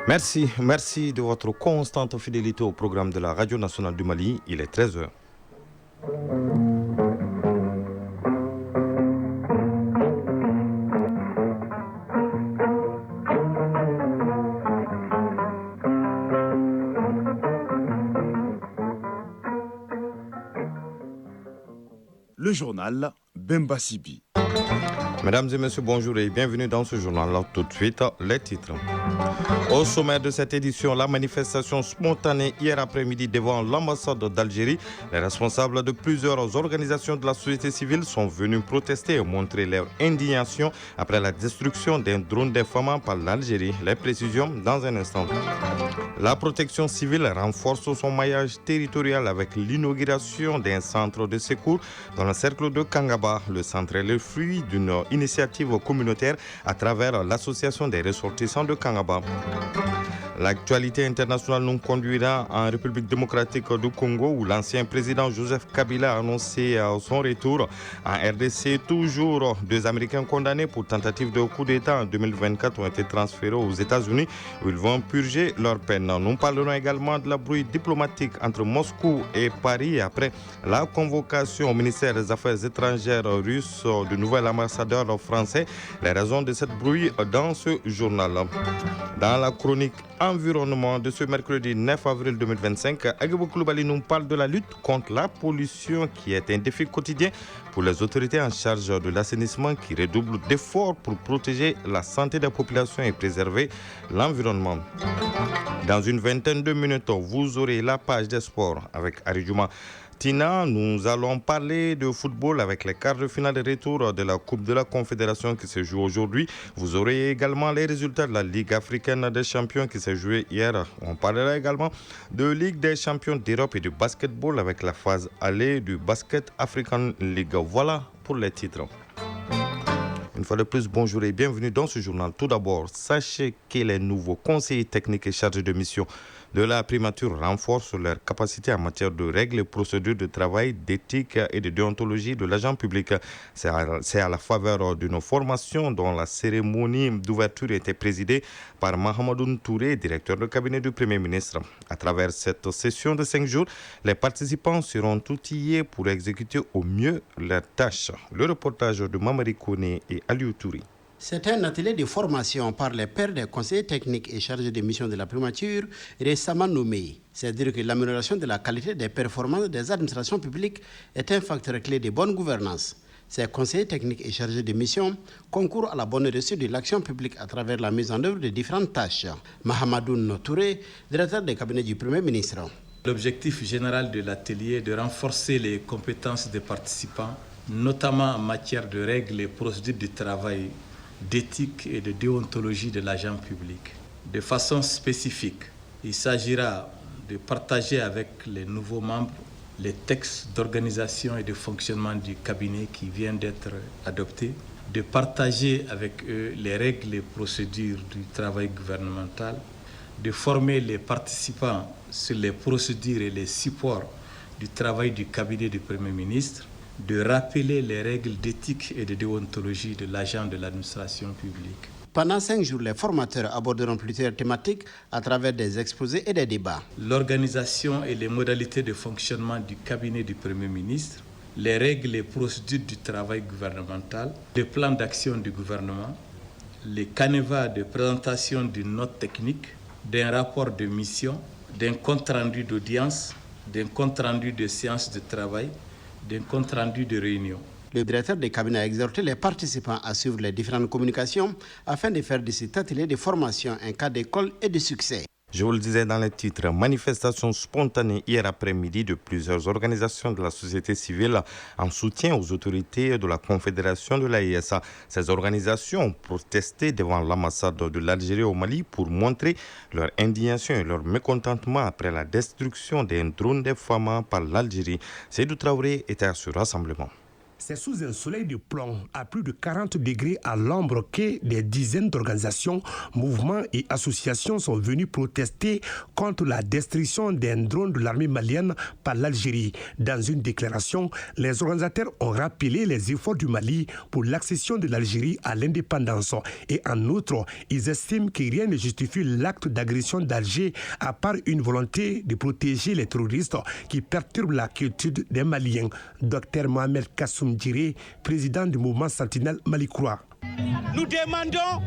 Merci de votre constante fidélité au programme de la Radio nationale du Mali. Il est 13 heures. Le journal Bemba Sibi. Mesdames et messieurs, bonjour et bienvenue dans ce journal. Tout de suite, les titres. Au sommet de cette édition, la manifestation spontanée hier après-midi devant l'ambassade d'Algérie. Les responsables de plusieurs organisations de la société civile sont venus protester et montrer leur indignation après la destruction d'un drone d'infamant par l'Algérie. Les précisions dans un instant. La protection civile renforce son maillage territorial avec l'inauguration d'un centre de secours dans le cercle de Kangaba. Le centre est le fruit d'une initiative communautaire à travers l'association des ressortissants de Kangaba. L'actualité internationale nous conduira en République démocratique du Congo où l'ancien président Joseph Kabila a annoncé son retour. En RDC, toujours 2 Américains condamnés pour tentative de coup d'État en 2024 ont été transférés aux États-Unis où ils vont purger leur peine. Nous parlerons également de la brouille diplomatique entre Moscou et Paris après la convocation au ministère des Affaires étrangères russe du nouvel ambassadeur français. Les raisons de cette brouille dans ce journal. Dans la chronique environnement de ce mercredi 9 avril 2025, Agibou Koulibaly nous parle de la lutte contre la pollution qui est un défi quotidien pour les autorités en charge de l'assainissement qui redoublent d'efforts pour protéger la santé des populations et préserver l'environnement. Dans une vingtaine de minutes, vous aurez la page des sports avec Aridjouma Tina. Nous allons parler de football avec les quarts de finale de retour de la Coupe de la Confédération qui se joue aujourd'hui. Vous aurez également les résultats de la Ligue africaine des champions qui s'est jouée hier. On parlera également de Ligue des champions d'Europe et du basketball avec la phase allée du Basket African League. Voilà pour les titres. Une fois de plus, bonjour et bienvenue dans ce journal. Tout d'abord, sachez que les nouveaux conseillers techniques et chargés de mission de la primature renforcent leurs capacités en matière de règles et procédures de travail, d'éthique et de déontologie de l'agent public. C'est à la faveur d'une formation dont la cérémonie d'ouverture était présidée par Mahamadoun Touré, directeur de cabinet du Premier ministre. À travers cette session de 5 jours, les participants seront outillés pour exécuter au mieux leurs tâches. Le reportage de Mamari Kone et Aliou Touré. C'est un atelier de formation par les pairs des conseillers techniques et chargés de mission de la primature récemment nommés. C'est-à-dire que l'amélioration de la qualité des performances des administrations publiques est un facteur clé de bonne gouvernance. Ces conseillers techniques et chargés de mission concourent à la bonne réussite de l'action publique à travers la mise en œuvre de différentes tâches. Mahamadoun Touré, directeur du cabinet du Premier ministre. L'objectif général de l'atelier est de renforcer les compétences des participants, notamment en matière de règles et procédures de travail, d'éthique et de déontologie de l'agent public. De façon spécifique, il s'agira de partager avec les nouveaux membres les textes d'organisation et de fonctionnement du cabinet qui viennent d'être adoptés, de partager avec eux les règles et procédures du travail gouvernemental, de former les participants sur les procédures et les supports du travail du cabinet du Premier ministre, de rappeler les règles d'éthique et de déontologie de l'agent de l'administration publique. Pendant 5 jours, les formateurs aborderont plusieurs thématiques à travers des exposés et des débats. L'organisation et les modalités de fonctionnement du cabinet du Premier ministre, les règles et procédures du travail gouvernemental, le plan d'action du gouvernement, les canevas de présentation d'une note technique, d'un rapport de mission, d'un compte-rendu d'audience, d'un compte-rendu de séance de travail, d'un compte-rendu de réunion. Le directeur des cabinets a exhorté les participants à suivre les différentes communications afin de faire de cet atelier de formation un cas d'école et de succès. Je vous le disais dans les titres, manifestation spontanée hier après-midi de plusieurs organisations de la société civile en soutien aux autorités de la Confédération de l'AES. Ces organisations ont protesté devant l'ambassade de l'Algérie au Mali pour montrer leur indignation et leur mécontentement après la destruction d'un drone d'infamant par l'Algérie. Seydou Traoré était à ce rassemblement. C'est sous un soleil de plomb à plus de 40 degrés à l'ombre que des dizaines d'organisations, mouvements et associations sont venus protester contre la destruction d'un drone de l'armée malienne par l'Algérie. Dans une déclaration, les organisateurs ont rappelé les efforts du Mali pour l'accession de l'Algérie à l'indépendance. Et en outre, ils estiment que rien ne justifie l'acte d'agression d'Alger à part une volonté de protéger les terroristes qui perturbent la quiétude des Maliens. Dr Mohamed Kassoum Djiré, président du mouvement Sentinelle Malicroix. Nous demandons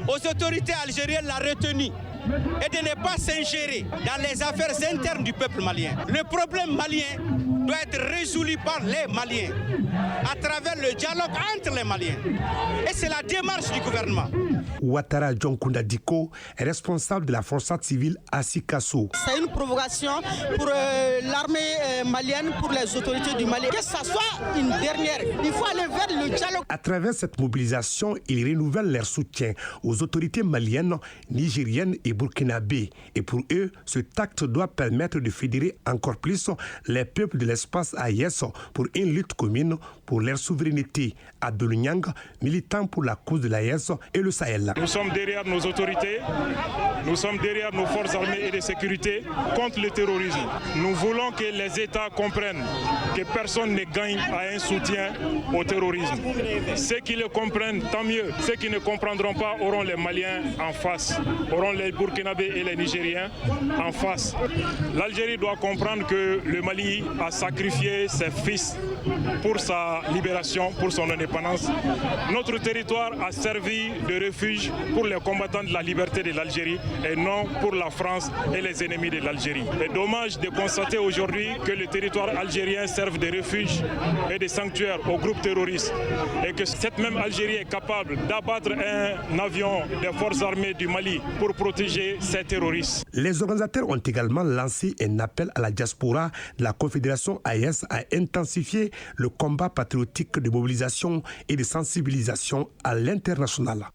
aux autorités algériennes la retenue et de ne pas s'ingérer dans les affaires internes du peuple malien. Le problème malien doit être résolu par les Maliens à travers le dialogue entre les Maliens. Et c'est la démarche du gouvernement. Ouattara Djonkunda Diko est responsable de la forçade civile Assikasso. C'est une provocation pour l'armée malienne, pour les autorités du Mali. Que ça soit une dernière, il faut aller vers le dialogue. À travers cette mobilisation, ils renouvellent leur soutien aux autorités maliennes, nigériennes et burkinabées. Et pour eux, ce acte doit permettre de fédérer encore plus les peuples de l'espace AES pour une lutte commune pour leur souveraineté. Abdoul Niang, militant pour la cause de l'AES et le Sahel. Nous sommes derrière nos autorités, nous sommes derrière nos forces armées et de sécurité contre le terrorisme. Nous voulons que les États comprennent que personne ne gagne à un soutien au terrorisme. Ceux qui le comprennent, tant mieux. Ceux qui ne comprendront pas auront les Maliens en face, auront les Burkinabés et les Nigériens en face. L'Algérie doit comprendre que le Mali a sacrifié ses fils pour sa libération, pour son indépendance. Notre territoire a servi de refuge pour les combattants de la liberté de l'Algérie et non pour la France et les ennemis de l'Algérie. C'est dommage de constater aujourd'hui que le territoire algérien serve de refuge et de sanctuaire aux groupes terroristes et que cette même Algérie est capable d'abattre un avion des forces armées du Mali pour protéger ces terroristes. Les organisateurs ont également lancé un appel à la diaspora de la Confédération AES à intensifier le combat patriotique de mobilisation et de sensibilisation à l'international.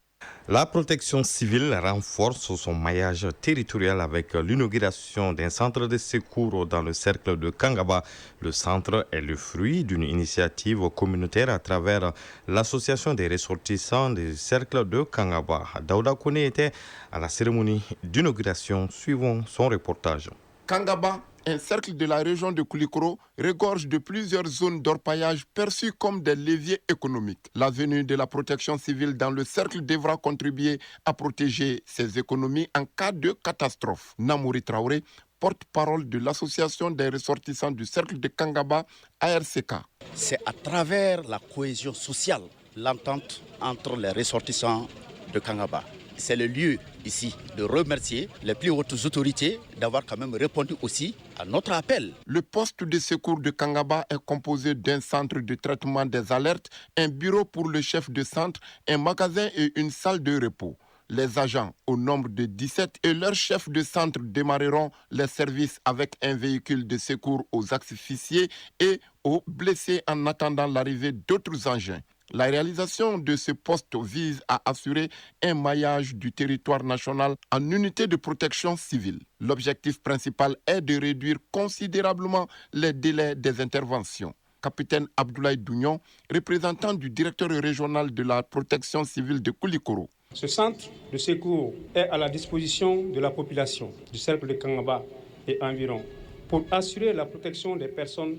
La protection civile renforce son maillage territorial avec l'inauguration d'un centre de secours dans le cercle de Kangaba. Le centre est le fruit d'une initiative communautaire à travers l'association des ressortissants du cercle de Kangaba. Daouda Kone était à la cérémonie d'inauguration. Suivons son reportage. Kangaba, un cercle de la région de Koulikoro, regorge de plusieurs zones d'orpaillage perçues comme des leviers économiques. La venue de la protection civile dans le cercle devra contribuer à protéger ces économies en cas de catastrophe. Namouri Traoré, porte-parole de l'association des ressortissants du cercle de Kangaba, ARCK. C'est à travers la cohésion sociale, l'entente entre les ressortissants de Kangaba. C'est le lieu ici de remercier les plus hautes autorités d'avoir quand même répondu aussi à notre appel. Le poste de secours de Kangaba est composé d'un centre de traitement des alertes, un bureau pour le chef de centre, un magasin et une salle de repos. Les agents, au nombre de 17, et leurs chefs de centre démarreront les services avec un véhicule de secours aux asphyxiés et aux blessés en attendant l'arrivée d'autres engins. La réalisation de ce poste vise à assurer un maillage du territoire national en unité de protection civile. L'objectif principal est de réduire considérablement les délais des interventions. Capitaine Abdoulaye Dougnon, représentant du directeur régional de la protection civile de Koulikoro. Ce centre de secours est à la disposition de la population du cercle de Kangaba et environ pour assurer la protection des personnes,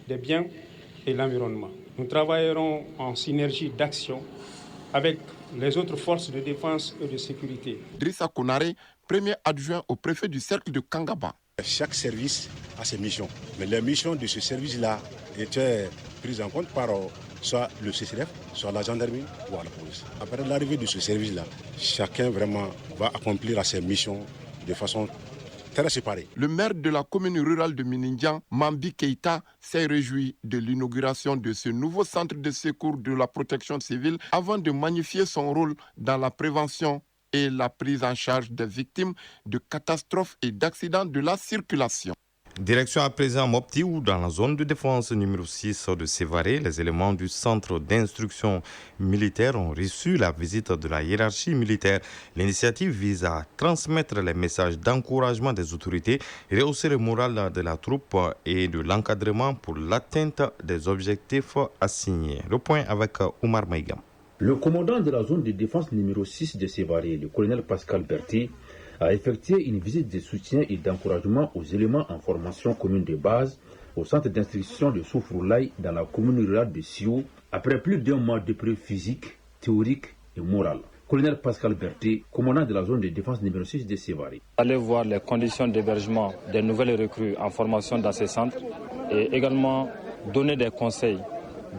des biens et l'environnement. Nous travaillerons en synergie d'action avec les autres forces de défense et de sécurité. Drissa Konare, premier adjoint au préfet du cercle de Kangaba. Chaque service a ses missions, mais les missions de ce service-là étaient prises en compte par soit le CCRF, soit la gendarmerie ou la police. Après l'arrivée de ce service-là, chacun vraiment va accomplir ses missions de façon très séparée. Le maire de la commune rurale de Minindjan, Mambi Keita, s'est réjoui de l'inauguration de ce nouveau centre de secours de la protection civile avant de magnifier son rôle dans la prévention et la prise en charge des victimes de catastrophes et d'accidents de la circulation. Direction à présent Mopti, où dans la zone de défense numéro 6 de Sévaré, les éléments du centre d'instruction militaire ont reçu la visite de la hiérarchie militaire. L'initiative vise à transmettre les messages d'encouragement des autorités, rehausser le moral de la troupe et de l'encadrement pour l'atteinte des objectifs assignés. Le point avec Oumar Maïgam. Le commandant de la zone de défense numéro 6 de Sévaré, le colonel Pascal Berthet, a effectué une visite de soutien et d'encouragement aux éléments en formation commune de base au centre d'instruction de Soufroulaye dans la commune rurale de Sio, après plus d'un mois d'épreuves physiques, théoriques et morales. Colonel Pascal Berthet, commandant de la zone de défense numéro 6 de Sévaré. Allez voir les conditions d'hébergement des nouvelles recrues en formation dans ces centres et également donner des conseils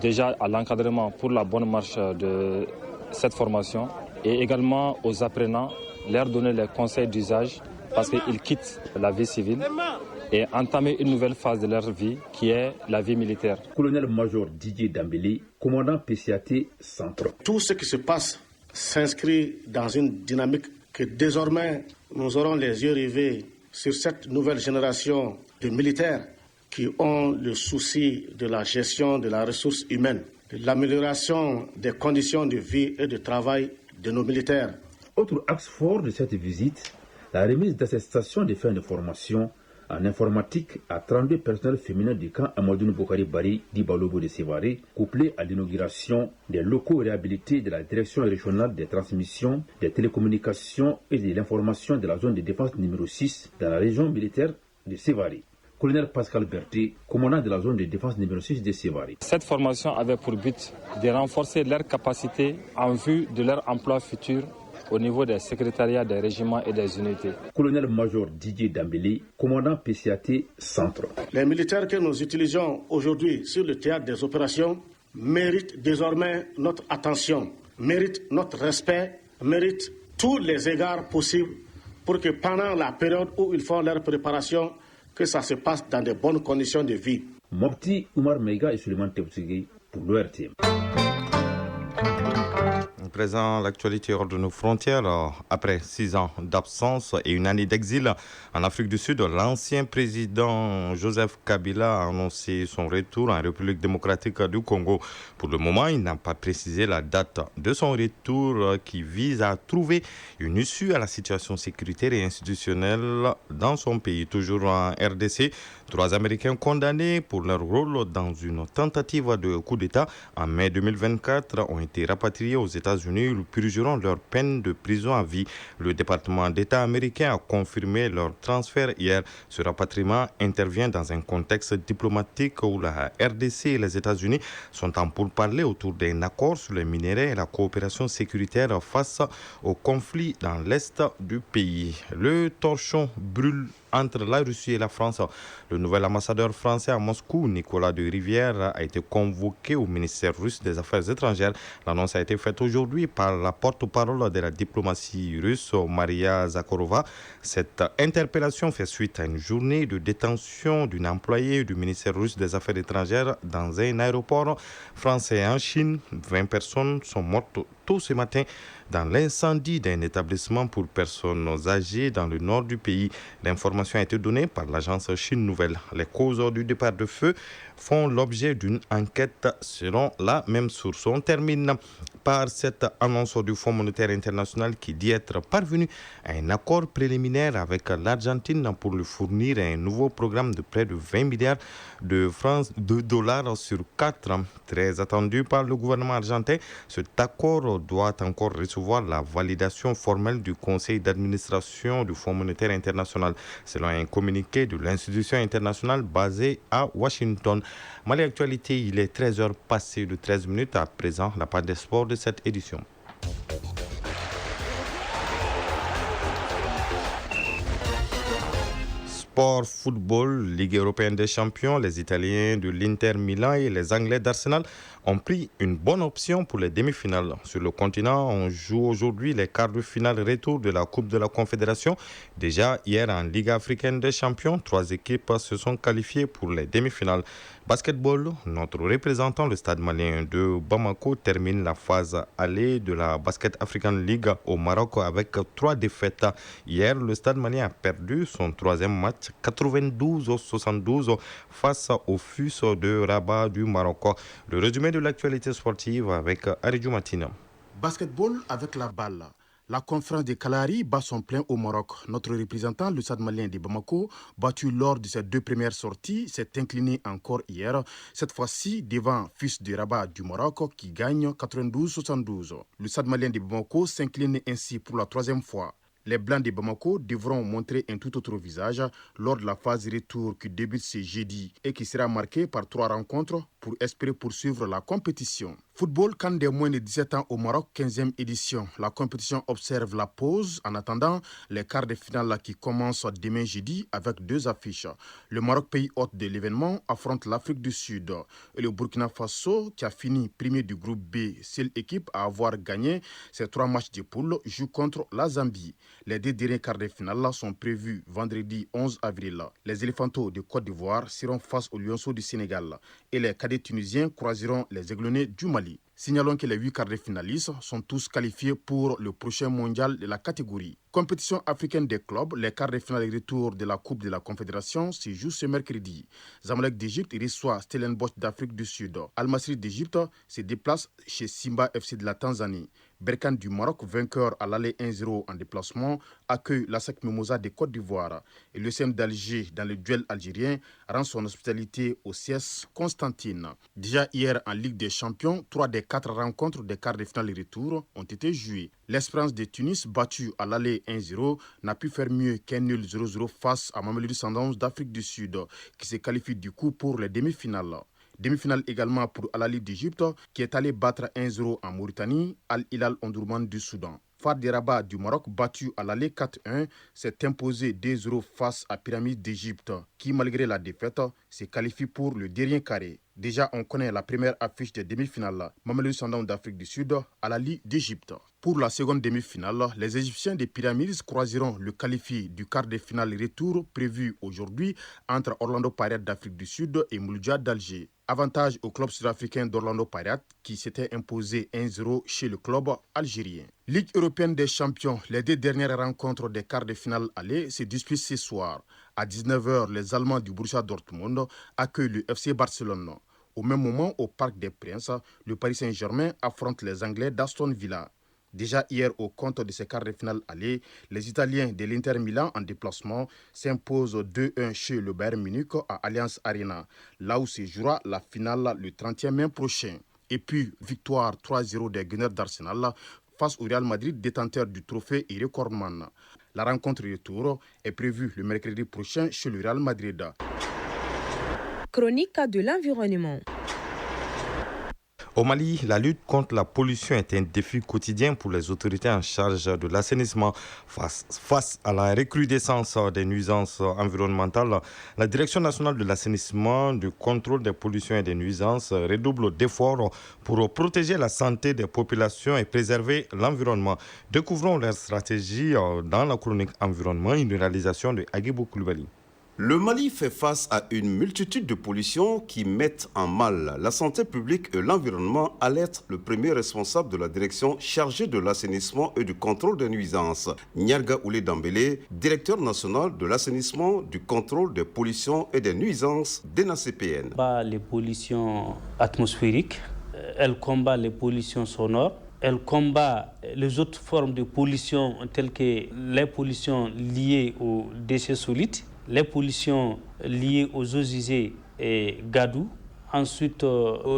déjà à l'encadrement pour la bonne marche de cette formation et également aux apprenants, leur donner les conseils d'usage parce qu'ils quittent la vie civile et entamer une nouvelle phase de leur vie qui est la vie militaire. Colonel-major Didier Dambélé, commandant PCAT Centre. Tout ce qui se passe s'inscrit dans une dynamique que désormais nous aurons les yeux rivés sur cette nouvelle génération de militaires qui ont le souci de la gestion de la ressource humaine, de l'amélioration des conditions de vie et de travail de nos militaires. Autre axe fort de cette visite, la remise d'attestations de fin de formation en informatique à 32 personnels féminins du camp Amadoune Bokari Bari d'Ibalobo de Sévaré, couplé à l'inauguration des locaux réhabilités de la direction régionale des transmissions, des télécommunications et de l'information de la zone de défense numéro 6 dans la région militaire de Sévaré. Colonel Pascal Berthet, commandant de la zone de défense numéro 6 de Sévaré. Cette formation avait pour but de renforcer leurs capacités en vue de leur emploi futur au niveau des secrétariats des régiments et des unités. Colonel-major Didier Dambélé, commandant PCAT Centre. Les militaires que nous utilisons aujourd'hui sur le théâtre des opérations méritent désormais notre attention, méritent notre respect, méritent tous les égards possibles pour que pendant la période où ils font leur préparation, que ça se passe dans de bonnes conditions de vie. Mopti, Oumar Meiga et Suleiman Teboutsegui pour l'ORTM. Présent l'actualité hors de nos frontières, après 6 ans d'absence et une année d'exil en Afrique du Sud, l'ancien président Joseph Kabila a annoncé son retour en République démocratique du Congo. Pour le moment, il n'a pas précisé la date de son retour qui vise à trouver une issue à la situation sécuritaire et institutionnelle dans son pays. Toujours en RDC, 3 Américains condamnés pour leur rôle dans une tentative de coup d'État en mai 2024 ont été rapatriés aux États-Unis. Ils purgeront leur peine de prison à vie. Le département d'État américain a confirmé leur transfert hier. Ce rapatriement intervient dans un contexte diplomatique où la RDC et les États-Unis sont en pourparlers autour d'un accord sur les minéraux et la coopération sécuritaire face au conflit dans l'est du pays. Le torchon brûle entre la Russie et la France. Le nouvel ambassadeur français à Moscou, Nicolas de Rivière, a été convoqué au ministère russe des Affaires étrangères. L'annonce a été faite aujourd'hui par la porte-parole de la diplomatie russe, Maria Zakharova. Cette interpellation fait suite à une journée de détention d'une employée du ministère russe des Affaires étrangères dans un aéroport français en Chine. 20 personnes sont mortes tôt ce matin dans l'incendie d'un établissement pour personnes âgées dans le nord du pays. L'information a été donnée par l'agence Chine Nouvelle. Les causes du départ de feu font l'objet d'une enquête selon la même source. On termine par cette annonce du Fonds monétaire international qui dit être parvenu à un accord préliminaire avec l'Argentine pour lui fournir un nouveau programme de près de 20 milliards de dollars sur 4 ans. Très attendu par le gouvernement argentin, cet accord doit encore recevoir la validation formelle du conseil d'administration du Fonds monétaire international, selon un communiqué de l'institution internationale basée à Washington. Mali Actualité, il est 13h passé de 13 minutes. À présent, la page des sports de cette édition. Sport, football, Ligue européenne des champions, les Italiens de l'Inter Milan et les Anglais d'Arsenal ont pris une bonne option pour les demi-finales. Sur le continent, on joue aujourd'hui les quarts de finale retour de la Coupe de la Confédération. Déjà hier en Ligue africaine des champions, 3 équipes se sont qualifiées pour les demi-finales. Basketball, notre représentant, le Stade malien de Bamako, termine la phase aller de la Basket African League au Maroc avec 3 défaites. Hier, le Stade malien a perdu son 3e match 92-72 face au FUS de Rabat du Maroc. Le résumé de l'actualité sportive avec Aridjou Matina. Basketball avec la balle. La conférence de Kalari bat son plein au Maroc. Notre représentant, le Stade malien de Bamako, battu lors de ses 2 premières sorties, s'est incliné encore hier, cette fois-ci devant FUS de Rabat du Maroc qui gagne 92-72. Le Stade malien de Bamako s'incline ainsi pour la 3e fois. Les Blancs de Bamako devront montrer un tout autre visage lors de la phase retour qui débute ce jeudi et qui sera marquée par 3 rencontres pour espérer poursuivre la compétition. Football CAN des moins de 17 ans au Maroc, 15e édition. La compétition observe la pause en attendant les quarts de finale qui commencent demain jeudi avec 2 affiches. Le Maroc, pays hôte de l'événement, affronte l'Afrique du Sud. Et le Burkina Faso, qui a fini premier du groupe B, seule équipe à avoir gagné ses 3 matchs de poule, joue contre la Zambie. Les 2 derniers quarts de finale sont prévus vendredi 11 avril. Les Éléphantaux de Côte d'Ivoire seront face aux Lionceaux du Sénégal et les cadets tunisiens croiseront les Aiglonnets du Mali. Signalons que les 8 quarts de finalistes sont tous qualifiés pour le prochain mondial de la catégorie. Compétition africaine des clubs, les quarts de finale et retour de la Coupe de la Confédération se jouent ce mercredi. Zamalek d'Égypte reçoit Stellenbosch d'Afrique du Sud. Al Masry d'Égypte se déplace chez Simba FC de la Tanzanie. Berkane du Maroc, vainqueur à l'aller 1-0 en déplacement, accueille l'ASEC Mimosa de Côte d'Ivoire. Et le CM d'Alger, dans le duel algérien, rend son hospitalité au CS Constantine. Déjà hier en Ligue des Champions, 3 des 4 rencontres des quarts de finale et retour ont été jouées. L'Espérance de Tunis, battue à l'aller 1-0, n'a pu faire mieux qu'un nul 0-0 face à Mamelodi Sundowns d'Afrique du Sud, qui se qualifie du coup pour les demi-finales. Demi-finale également pour Al Ahly d'Égypte, qui est allé battre 1-0 en Mauritanie, Al Hilal Omdurman du Soudan. Far de Rabat du Maroc, battu à l'aller 4-1, s'est imposé 2-0 face à Pyramide d'Égypte, qui malgré la défaite, se qualifie pour le dernier carré. Déjà, on connaît la première affiche des demi-finales. Mamelodi Sundowns d'Afrique du Sud, Al Ahly d'Égypte. Pour la seconde demi-finale, les Égyptiens des Pyramides croiseront le qualifié du quart de finale retour prévu aujourd'hui entre Orlando Pirates d'Afrique du Sud et Mouloudia d'Alger. Avantage au club sud-africain d'Orlando Pirates qui s'était imposé 1-0 chez le club algérien. Ligue européenne des champions, les 2 dernières rencontres des quarts de finale aller se disputent ce soir. À 19h, les Allemands du Borussia Dortmund accueillent le FC Barcelone. Au même moment, au Parc des Princes, le Paris Saint-Germain affronte les Anglais d'Aston Villa. Déjà hier, au compte de ces quarts de finale aller, les Italiens de l'Inter Milan en déplacement s'imposent 2-1 chez le Bayern Munich à Allianz Arena, là où se jouera la finale le 30 mai prochain. Et puis, victoire 3-0 des Gunners d'Arsenal face au Real Madrid, détenteur du trophée et recordman. La rencontre retour est prévue le mercredi prochain chez le Real Madrid. Chronique de l'environnement. Au Mali, la lutte contre la pollution est un défi quotidien pour les autorités en charge de l'assainissement. Face à la recrudescence des nuisances environnementales, la Direction nationale de l'assainissement, du contrôle des pollutions et des nuisances redouble d'efforts pour protéger la santé des populations et préserver l'environnement. Découvrons leur stratégie dans la chronique environnement, une réalisation de Agibou Koulibaly. Le Mali fait face à une multitude de pollutions qui mettent en mal la santé publique et l'environnement, alerte le premier responsable de la direction chargée de l'assainissement et du contrôle des nuisances, Nyarga Oulé Dambélé, directeur national de l'assainissement, du contrôle des pollutions et des nuisances d'ENACPN. Les pollutions atmosphériques, elle combat les pollutions sonores. Elle combat les autres formes de pollution telles que les pollutions liées aux déchets solides, les pollutions liées aux eaux usées et gadou. Ensuite,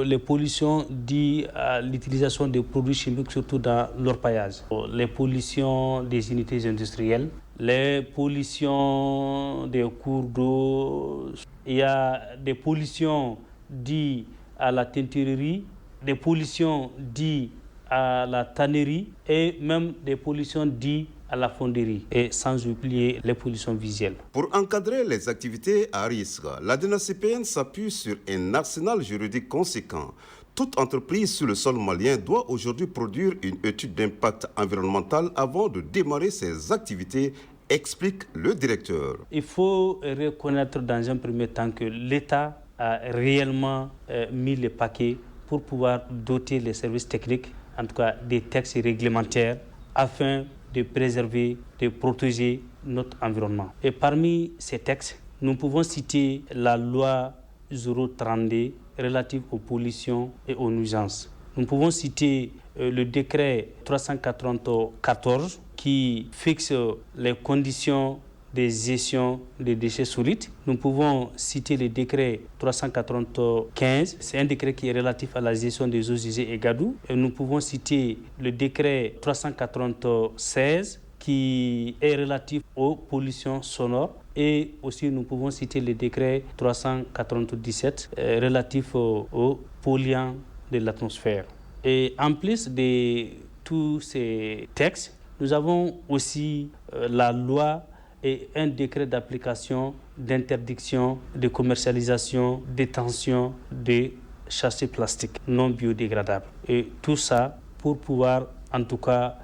les pollutions dues à l'utilisation des produits chimiques, surtout dans l'orpaillage. Les pollutions des unités industrielles, les pollutions des cours d'eau. Il y a des pollutions dues à la teinturerie, des pollutions dues à la tannerie et même des pollutions dues à la fonderie, et sans oublier les pollutions visuelles. Pour encadrer les activités à risque, la DENACPN s'appuie sur un arsenal juridique conséquent. Toute entreprise sur le sol malien doit aujourd'hui produire une étude d'impact environnemental avant de démarrer ses activités, explique le directeur. Il faut reconnaître dans un premier temps que l'État a réellement mis le paquet pour pouvoir doter les services techniques, en tout cas des textes réglementaires, afin de préserver, de protéger notre environnement. Et parmi ces textes, nous pouvons citer la loi 032 relative aux pollutions et aux nuisances. Nous pouvons citer le décret 394 qui fixe les conditions de gestion des déchets solides. Nous pouvons citer le décret 395, c'est un décret qui est relatif à la gestion des eaux usées et gadou. Et nous pouvons citer le décret 396 qui est relatif aux pollutions sonores. Et aussi, nous pouvons citer le décret 397 relatif aux polluants de l'atmosphère. Et en plus de tous ces textes, nous avons aussi la loi et un décret d'application d'interdiction de commercialisation, détention de sachets plastiques non biodégradables. Et tout ça pour pouvoir, en tout cas,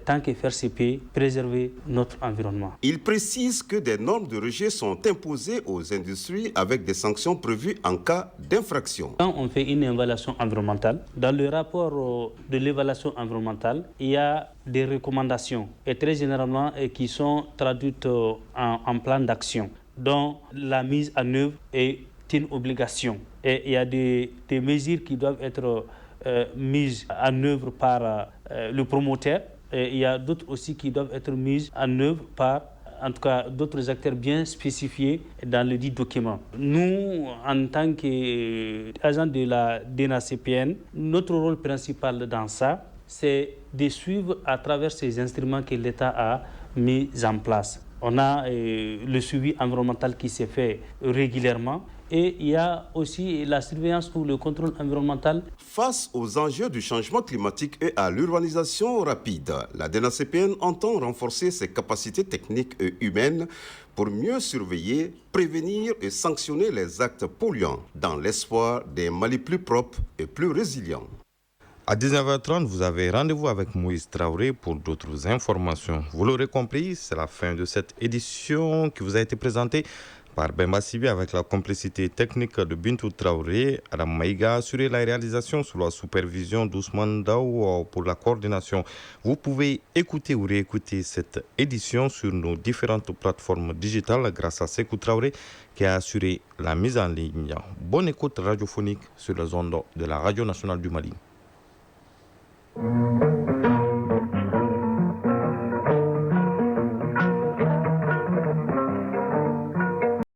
tant que faire CP, préserver notre environnement. Il précise que des normes de rejet sont imposées aux industries avec des sanctions prévues en cas d'infraction. Quand on fait une évaluation environnementale, dans le rapport de l'évaluation environnementale, il y a des recommandations, et très généralement qui sont traduites en plan d'action, dont la mise en œuvre est une obligation. Et il y a des mesures qui doivent être mises en œuvre par le promoteur. Et il y a d'autres aussi qui doivent être mises en œuvre par, en tout cas, d'autres acteurs bien spécifiés dans le dit document. Nous, en tant qu'agents de la DENACPN, notre rôle principal dans ça, c'est de suivre à travers ces instruments que l'État a mis en place. On a le suivi environnemental qui s'est fait régulièrement. Et il y a aussi la surveillance ou le contrôle environnemental. Face aux enjeux du changement climatique et à l'urbanisation rapide, la DENACPN entend renforcer ses capacités techniques et humaines pour mieux surveiller, prévenir et sanctionner les actes polluants dans l'espoir d'un Mali plus propre et plus résilient. À 19h30, vous avez rendez-vous avec Moïse Traoré pour d'autres informations. Vous l'aurez compris, c'est la fin de cette édition qui vous a été présentée par Bemba Sibi avec la complicité technique de Bintou Traoré. Adam Maïga a assuré la réalisation sous la supervision d'Ousmane Daou pour la coordination. Vous pouvez écouter ou réécouter cette édition sur nos différentes plateformes digitales grâce à Sekou Traoré qui a assuré la mise en ligne. Bonne écoute radiophonique sur les ondes de la Radio nationale du Mali.